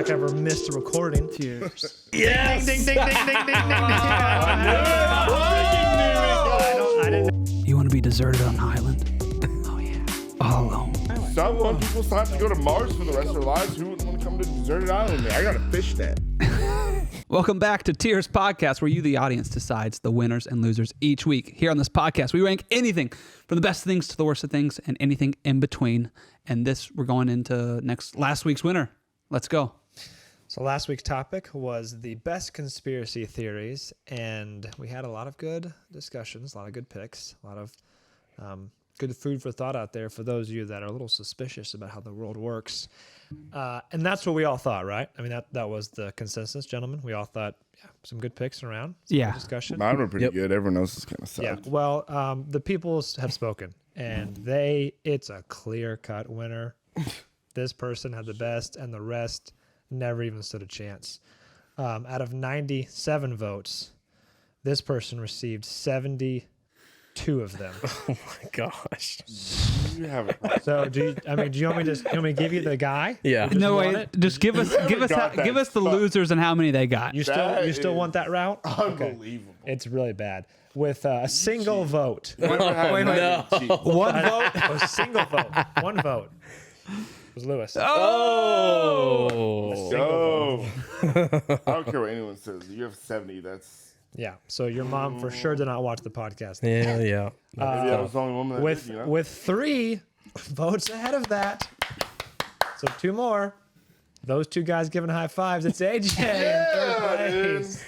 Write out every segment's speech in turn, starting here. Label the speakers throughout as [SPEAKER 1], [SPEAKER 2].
[SPEAKER 1] like I ever missed a recording.
[SPEAKER 2] Cheers.
[SPEAKER 1] Yes. Ding, ding, ding, ding, ding, ding, ding, ding. I didn't.
[SPEAKER 2] You want to be deserted on an island? Oh, yeah. All alone.
[SPEAKER 3] Some people sign up to go to Mars for the rest of their lives. Who wouldn't want to come to deserted island? I got a fish net.
[SPEAKER 2] Welcome back to Tears Podcast, where you, the audience, decides the winners and losers each week. Here on this podcast, we rank anything from the best things to the worst of things and anything in between. And we're going into last week's winner. Let's go.
[SPEAKER 1] So last week's topic was the best conspiracy theories, and we had a lot of good discussions, a lot of good picks, a lot of good food for thought out there for those of you that are a little suspicious about how the world works. And that's what we all thought, right? I mean, that was the consensus, gentlemen. We all thought, yeah, some good picks around. Some good discussion.
[SPEAKER 3] Mine were pretty good. Everyone else is kind of sucked.
[SPEAKER 1] Yeah, well, the peoples have spoken, and it's a clear-cut winner. This person had the best, and the rest never even stood a chance. Out of 97 votes, this person received 72 of them.
[SPEAKER 4] Oh my gosh!
[SPEAKER 3] You have it.
[SPEAKER 1] So do you want me to give you the guy?
[SPEAKER 4] Yeah.
[SPEAKER 2] No way. Just give us the losers and how many they got.
[SPEAKER 1] You still want that route?
[SPEAKER 3] Unbelievable.
[SPEAKER 1] Okay. It's really bad. With a single vote.
[SPEAKER 2] Wait.
[SPEAKER 1] One vote. A single vote. One vote. It was Lewis.
[SPEAKER 4] Oh.
[SPEAKER 3] I don't care what anyone says. You have 70. That's.
[SPEAKER 1] Yeah. So your mom for sure did not watch the podcast.
[SPEAKER 4] Yeah.
[SPEAKER 3] Maybe I was the only woman that did, you know?
[SPEAKER 1] With 3 votes ahead of that. So 2 more. Those 2 guys giving high fives. It's AJ in third place.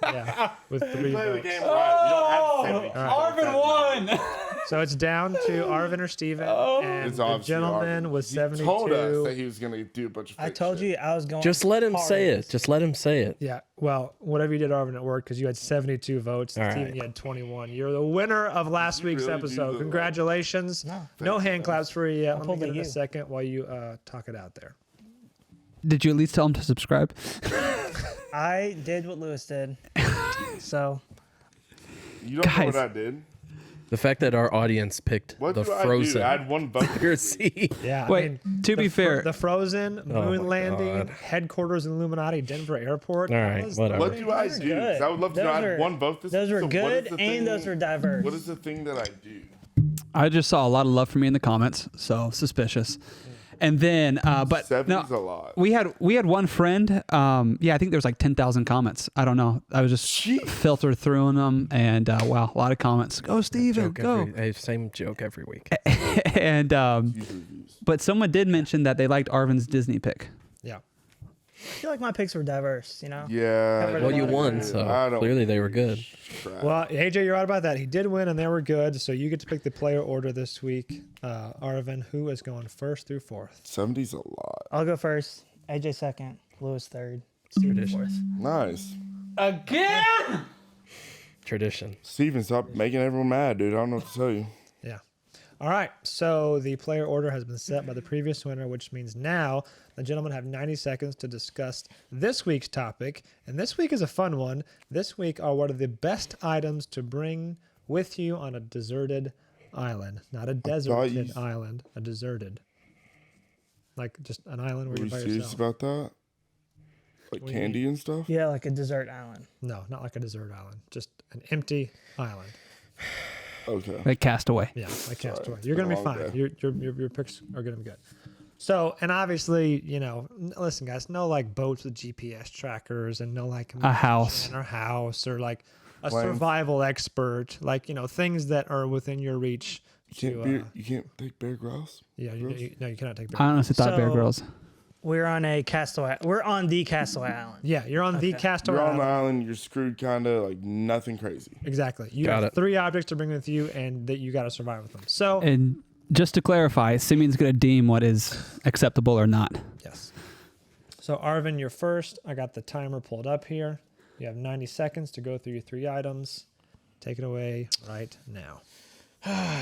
[SPEAKER 1] Yeah, with 3
[SPEAKER 3] Play the
[SPEAKER 1] votes.
[SPEAKER 3] game right. You don't have 70.
[SPEAKER 2] Arvind won.
[SPEAKER 1] So it's down to Arvind or Steven. And
[SPEAKER 3] It's
[SPEAKER 1] the
[SPEAKER 3] obviously
[SPEAKER 1] gentleman
[SPEAKER 3] Arvind.
[SPEAKER 1] with
[SPEAKER 3] He
[SPEAKER 1] 72.
[SPEAKER 3] told us that he was going to do a bunch of
[SPEAKER 5] I
[SPEAKER 3] fake
[SPEAKER 5] told
[SPEAKER 3] shit.
[SPEAKER 5] you I was going.
[SPEAKER 4] Just let him say it. Just let him say it.
[SPEAKER 1] Yeah, well, whatever you did, Arvind, it worked because you had 72 votes.
[SPEAKER 4] All
[SPEAKER 1] Steven,
[SPEAKER 4] right.
[SPEAKER 1] you had 21. You're the winner of last week's
[SPEAKER 3] really do
[SPEAKER 1] episode.
[SPEAKER 3] the-
[SPEAKER 1] Congratulations. No hand claps for you yet. Let me
[SPEAKER 5] pulled
[SPEAKER 1] get
[SPEAKER 5] the
[SPEAKER 1] in a
[SPEAKER 5] U.
[SPEAKER 1] second while you talk it out there.
[SPEAKER 2] Did you at least tell him to subscribe?
[SPEAKER 5] I did what Lewis did. So
[SPEAKER 3] You don't know
[SPEAKER 2] Guys.
[SPEAKER 3] what I did?
[SPEAKER 4] The fact that our audience picked
[SPEAKER 3] What
[SPEAKER 4] the
[SPEAKER 3] did I do?
[SPEAKER 4] Frozen
[SPEAKER 3] I had one vote.
[SPEAKER 4] conspiracy.
[SPEAKER 1] Yeah.
[SPEAKER 2] Wait, to be fair,
[SPEAKER 1] the Frozen, moon
[SPEAKER 4] my
[SPEAKER 1] landing,
[SPEAKER 4] God.
[SPEAKER 1] headquarters in Illuminati, Denver Airport.
[SPEAKER 4] All right, whatever.
[SPEAKER 3] What do I do? 'Cause I would love to know. I had one vote.
[SPEAKER 5] those were
[SPEAKER 3] So what
[SPEAKER 5] good
[SPEAKER 3] is the
[SPEAKER 5] and
[SPEAKER 3] thing-
[SPEAKER 5] those were diverse.
[SPEAKER 3] What is the thing that I do?
[SPEAKER 2] I just saw a lot of love for me in the comments, so suspicious. And then, but
[SPEAKER 3] 70's
[SPEAKER 2] no,
[SPEAKER 3] a lot.
[SPEAKER 2] we had one friend. I think there was like 10,000 comments. I don't know. I was just filtered through them, and wow, a lot of comments. Go, Steven, go.
[SPEAKER 4] Same joke every week.
[SPEAKER 2] And but someone did mention that they liked Arvin's Disney pick.
[SPEAKER 1] Yeah.
[SPEAKER 5] I feel like my picks were diverse. You know.
[SPEAKER 3] Yeah.
[SPEAKER 5] Covered
[SPEAKER 4] Well,
[SPEAKER 5] a
[SPEAKER 4] you
[SPEAKER 5] lot of
[SPEAKER 4] won,
[SPEAKER 5] ground.
[SPEAKER 4] so
[SPEAKER 3] I don't
[SPEAKER 4] clearly they were good.
[SPEAKER 3] Crap.
[SPEAKER 1] Well, AJ, you're right about that. He did win, and they were good. So you get to pick the player order this week. Arvind, who is going first through fourth?
[SPEAKER 3] 70's a lot.
[SPEAKER 5] I'll go first. AJ second. Lewis third. Steven fourth.
[SPEAKER 3] Nice.
[SPEAKER 2] Again?
[SPEAKER 4] Tradition.
[SPEAKER 3] Steven, stop making everyone mad, dude. I don't know what to tell you.
[SPEAKER 1] Yeah. All right. So the player order has been set by the previous winner, which means now the gentlemen have 90 seconds to discuss this week's topic. And this week is a fun one. This week are what are the best items to bring with you on a deserted island. Not a deserted island, a deserted. Like just an island where
[SPEAKER 3] Are
[SPEAKER 1] you're
[SPEAKER 3] you
[SPEAKER 1] by
[SPEAKER 3] serious
[SPEAKER 1] yourself.
[SPEAKER 3] about that? Like candy and stuff?
[SPEAKER 5] Yeah, like a desert island.
[SPEAKER 1] No, not like a desert island. Just an empty island.
[SPEAKER 3] Okay.
[SPEAKER 2] Like Castaway.
[SPEAKER 1] Yeah, like Castaway.
[SPEAKER 3] It's
[SPEAKER 1] You're
[SPEAKER 3] been
[SPEAKER 1] gonna
[SPEAKER 3] a
[SPEAKER 1] be
[SPEAKER 3] long
[SPEAKER 1] fine.
[SPEAKER 3] day.
[SPEAKER 1] Your picks are gonna be good. So, and obviously, listen, guys, no like boats with GPS trackers, and no like
[SPEAKER 2] A house.
[SPEAKER 1] or house, or like a
[SPEAKER 3] Planes.
[SPEAKER 1] survival expert, like things that are within your reach.
[SPEAKER 3] You can't take Bear Grylls?
[SPEAKER 1] Yeah, you cannot take.
[SPEAKER 2] I honestly thought Bear
[SPEAKER 5] So-
[SPEAKER 2] Grylls.
[SPEAKER 5] We're on a Castaway. We're on the Castaway Island.
[SPEAKER 1] Yeah, you're on the Castaway
[SPEAKER 3] You're on the
[SPEAKER 1] Island.
[SPEAKER 3] island, you're screwed kind of, like nothing crazy.
[SPEAKER 1] Exactly. You
[SPEAKER 4] Got
[SPEAKER 1] have
[SPEAKER 4] it.
[SPEAKER 1] 3 objects to bring with you, and that you got to survive with them. So,
[SPEAKER 2] And just to clarify, Simeon's going to deem what is acceptable or not.
[SPEAKER 1] yes. So, Arvind, you're first. I got the timer pulled up here. You have 90 seconds to go through your 3 items. Take it away right now.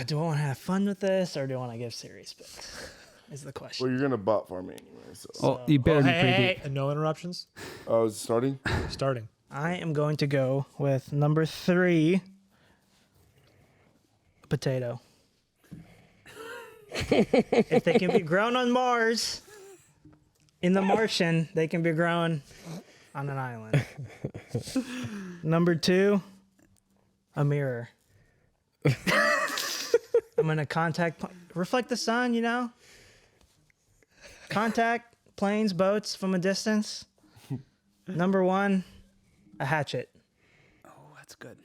[SPEAKER 5] Do I want to have fun with this or do I want to give serious picks? Is the question.
[SPEAKER 3] Well, you're going to butt for me anyway. So.
[SPEAKER 2] Well, you better be pretty deep.
[SPEAKER 1] And no interruptions.
[SPEAKER 3] Oh, is it starting?
[SPEAKER 1] Starting.
[SPEAKER 5] I am going to go with number 3, potato. If they can be grown on Mars, In The Martian, they can be growing on an island. Number 2, a mirror. I'm gonna reflect the sun, you know. Contact planes, boats from a distance. Number 1, a hatchet.
[SPEAKER 2] Oh, that's good.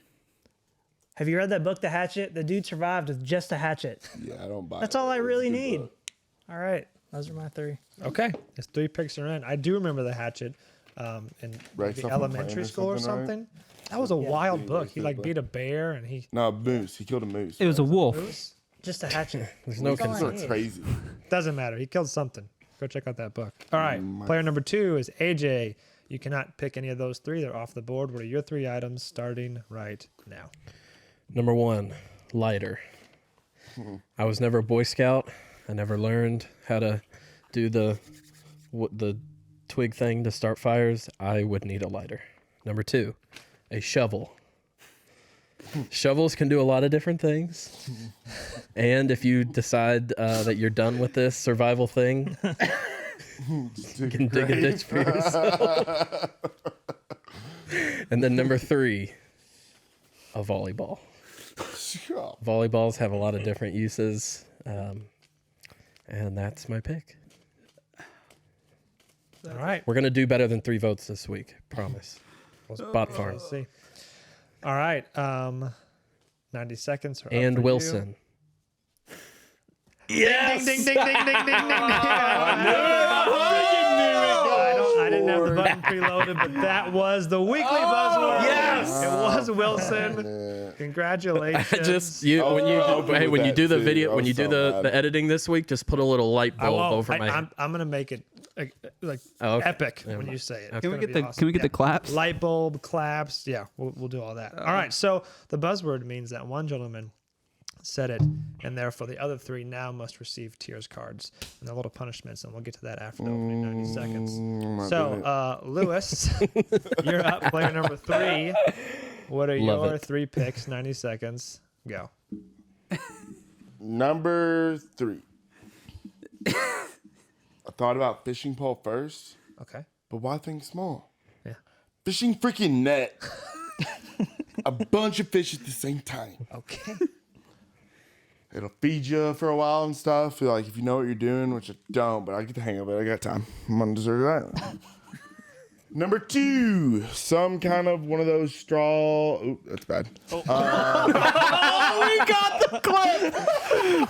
[SPEAKER 5] Have you read that book, The Hatchet? The dude survived with just a hatchet.
[SPEAKER 3] Yeah, I don't buy
[SPEAKER 5] That's
[SPEAKER 3] it.
[SPEAKER 5] all I
[SPEAKER 3] It's a
[SPEAKER 5] really
[SPEAKER 3] good
[SPEAKER 5] need.
[SPEAKER 3] book.
[SPEAKER 5] All right, those are my 3.
[SPEAKER 1] Okay, his 3 picks are in. I do remember the Hatchet in
[SPEAKER 3] Right,
[SPEAKER 1] the
[SPEAKER 3] stuff on
[SPEAKER 1] elementary
[SPEAKER 3] plane or
[SPEAKER 1] school or
[SPEAKER 3] something,
[SPEAKER 1] something. That was a wild
[SPEAKER 3] Yeah,
[SPEAKER 1] book. He
[SPEAKER 3] good
[SPEAKER 1] like
[SPEAKER 3] book.
[SPEAKER 1] beat a bear and he
[SPEAKER 3] No, a moose. He killed a moose.
[SPEAKER 2] It was a wolf.
[SPEAKER 1] moose.
[SPEAKER 5] Just a hatchet.
[SPEAKER 4] There's no
[SPEAKER 5] That's all I
[SPEAKER 4] concern.
[SPEAKER 3] That's
[SPEAKER 5] need.
[SPEAKER 3] crazy.
[SPEAKER 1] Doesn't matter. He killed something. Go check out that book. All right. Player number 2 is AJ. You cannot pick any of those 3. They're off the board. What are your 3 items starting right now?
[SPEAKER 4] Number 1, lighter. I was never a Boy Scout. I never learned how to do the twig thing to start fires. I would need a lighter. Number 2, a shovel. Shovels can do a lot of different things. And if you decide that you're done with this survival thing, you can dig a ditch for yourself. And then number 3, a volleyball. Volleyballs have a lot of different uses. And that's my pick.
[SPEAKER 1] All right.
[SPEAKER 4] We're going to do better than 3 votes this week. Promise. Bot farm.
[SPEAKER 1] Let's see. All right. 90 seconds. Are up
[SPEAKER 4] And
[SPEAKER 1] for you.
[SPEAKER 4] Wilson.
[SPEAKER 1] Yes. Ding, ding, ding, ding, ding, ding, ding. I didn't have the button preloaded, but that was the weekly buzzword.
[SPEAKER 4] Yes!
[SPEAKER 1] It was Wilson. Congratulations.
[SPEAKER 4] When you
[SPEAKER 3] that
[SPEAKER 4] do the
[SPEAKER 3] too.
[SPEAKER 4] video,
[SPEAKER 3] I
[SPEAKER 4] when
[SPEAKER 3] was
[SPEAKER 4] you do
[SPEAKER 3] so
[SPEAKER 4] the
[SPEAKER 3] mad.
[SPEAKER 4] editing this week, just put a little light
[SPEAKER 1] I
[SPEAKER 4] bulb
[SPEAKER 1] won't.
[SPEAKER 4] over my head.
[SPEAKER 1] I'm gonna make it like
[SPEAKER 4] Oh, okay.
[SPEAKER 1] epic
[SPEAKER 4] Never
[SPEAKER 1] when you
[SPEAKER 4] mind.
[SPEAKER 1] say it.
[SPEAKER 4] Okay.
[SPEAKER 1] It's
[SPEAKER 2] Can we
[SPEAKER 1] gonna
[SPEAKER 2] get
[SPEAKER 1] be
[SPEAKER 2] the
[SPEAKER 1] awesome.
[SPEAKER 2] Can we get
[SPEAKER 1] Yeah.
[SPEAKER 2] the claps?
[SPEAKER 1] Light bulb, claps. Yeah, we'll do all that. All right. So the buzzword means that one gentleman said it, and therefore the other 3 now must receive tears cards and their little punishments, and we'll get to that after the opening 90 seconds.
[SPEAKER 3] not
[SPEAKER 1] So,
[SPEAKER 3] doing it.
[SPEAKER 1] Lewis, you're up. Player number 3. What are
[SPEAKER 4] Love
[SPEAKER 1] your
[SPEAKER 4] it.
[SPEAKER 1] 3 picks? 90 seconds. Go.
[SPEAKER 3] Number 3. I thought about fishing pole first,
[SPEAKER 1] Okay.
[SPEAKER 3] but why think small?
[SPEAKER 1] Yeah.
[SPEAKER 3] Fishing freaking net. A bunch of fish at the same time.
[SPEAKER 1] Okay.
[SPEAKER 3] It'll feed you for a while and stuff. Like if you know what you're doing, which I don't, but I get the hang of it. I got time. I'm on a deserted island. Number 2, some kind of one of those straw. Ooh, that's bad.
[SPEAKER 1] Oh.
[SPEAKER 2] We got the clip.